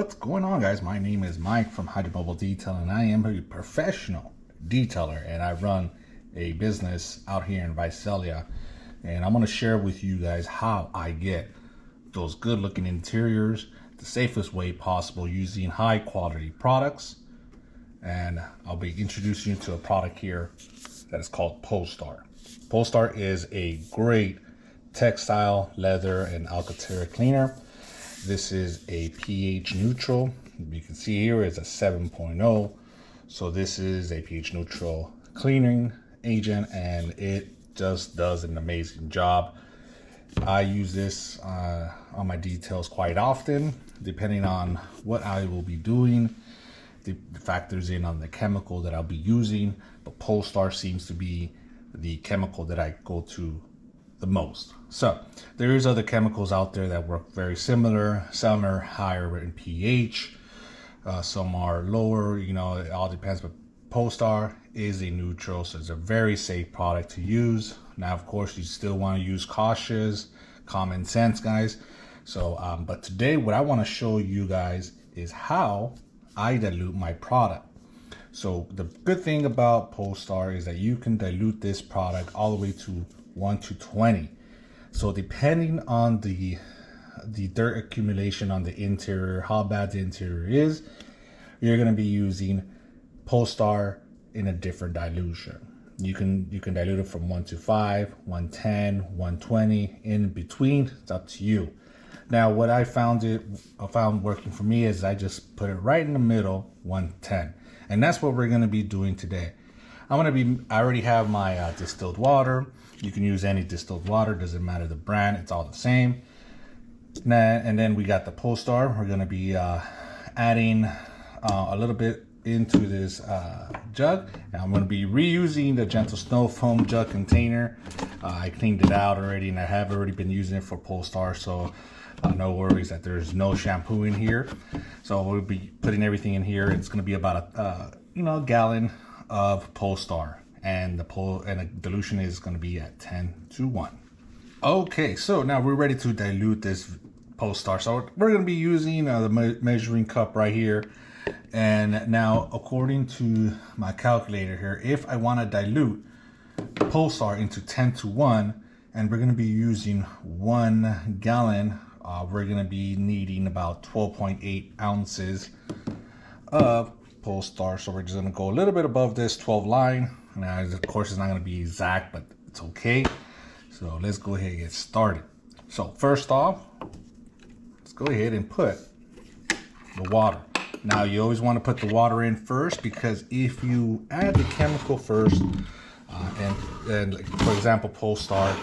What's going on, guys? My name is Mike from Hydro Mobile Detail, and I am a professional detailer, and I run a business out here in Visalia. And I'm going to share with you guys how I get those good looking interiors the safest way possible using high quality products. And I'll be introducing you to a product here that is called Pol Star. Pol Star is a great textile, leather, and alcantara cleaner. This is a pH neutral. You can see here it's a 7.0. So this is a pH neutral cleaning agent, and it just does an amazing job. I use this on my details quite often, depending on what I will be doing. The factors in on the chemical that I'll be using, but Pol Star seems to be the chemical that I go to the most. So there is other chemicals out there that work very similar. Some are higher in pH, some are lower, you know, it all depends. But Pol Star is a neutral, so it's a very safe product to use. Now, of course, you still want to use cautious, common sense, guys. So but today what I want to show you guys is how I dilute my product. So the good thing about Pol Star is that you can dilute this product all the way to 1 to 20. So depending on the dirt accumulation on the interior, how bad the interior is, you're going to be using Pol Star in a different dilution. You can dilute it from 1 to 5, 110, 120, in between. It's up to you. Now, what I found working for me is I just put it right in the middle, 110, and that's what we're going to be doing today. I already have my distilled water. You can use any distilled water, doesn't matter the brand, it's all the same. And then we got the Pol Star. We're going to be adding a little bit into this jug, and I'm going to be reusing the Gentle Snow foam jug container. I cleaned it out already, and I have already been using it for Pol Star, so no worries that there's no shampoo in here. So we'll be putting everything in here. It's going to be about a gallon of Pol Star, and the dilution is going to be at 10 to 1. Okay, so now we're ready to dilute this Pol Star. So we're going to be using the measuring cup right here. And now, according to my calculator here, if I want to dilute Pol Star into 10 to 1, and we're going to be using 1 gallon, we're going to be needing about 12.8 ounces of Pol Star. So we're just going to go a little bit above this 12 line. Now, of course, it's not going to be exact, but it's okay. So let's go ahead and get started. So first off, let's go ahead and put the water. Now, you always want to put the water in first, because if you add the chemical first, and like, for example, Pol Star,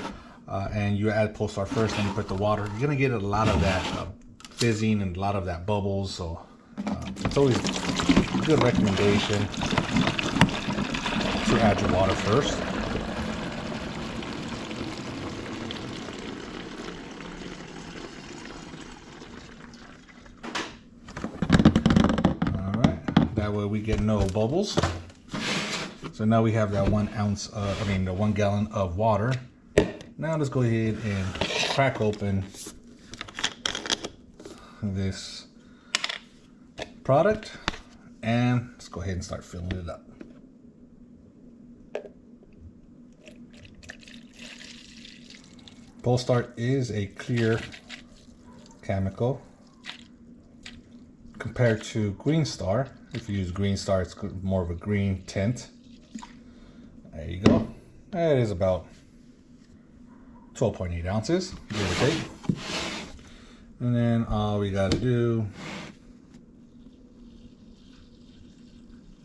and you add Pol Star first, and you put the water, you're going to get a lot of that fizzing and a lot of that bubbles. So it's always a good recommendation to add your water first. That way we get no bubbles. So now we have that 1 gallon of water. Now let's go ahead and crack open this product, and let's go ahead and start filling it up. Pol Star is a clear chemical compared to Green Star. If you use Green Star, it's more of a green tint. There you go. That is about 12.8 ounces, give or take. And then all we got to do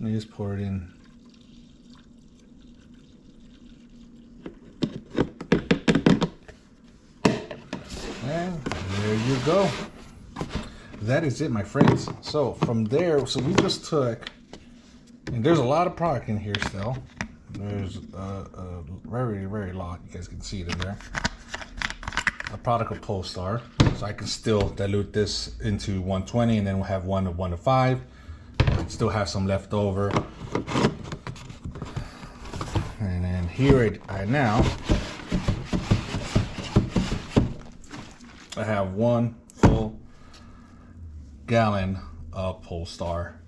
is pour it in. And there you go. That is it, my friends. So from there, so we just took, and there's a lot of product in here still. There's a very, very lot. You guys can see it in there. A product of Pol Star. So I can still dilute this into 120, and then we'll have 1 to 5. I can still have some left over. And then here I now I have 1 full gallon of Pol Star,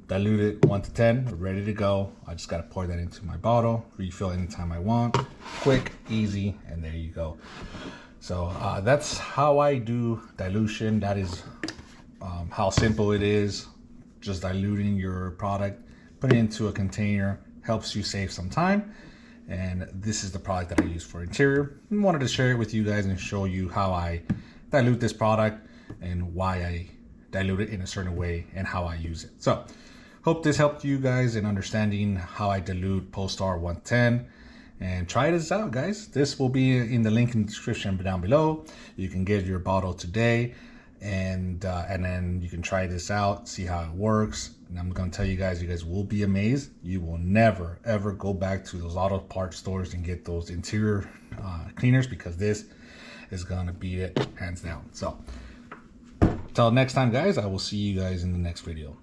diluted 1 to 10, ready to go. I just got to pour that into my bottle, refill anytime I want. Quick, easy, and there you go. So that's how I do dilution. That is how simple it is. Just diluting your product, putting it into a container, helps you save some time. And this is the product that I use for interior. I wanted to share it with you guys and show you how I dilute this product and why I dilute it in a certain way and how I use it. So hope this helped you guys in understanding how I dilute Pol Star 110. And try this out, guys. This will be in the link in the description down below. You can get your bottle today, and then you can try this out, see how it works. And I'm gonna tell you guys will be amazed. You will never ever go back to those auto parts stores and get those interior cleaners, because this is gonna beat it hands down. So till next time, guys, I will see you guys in the next video.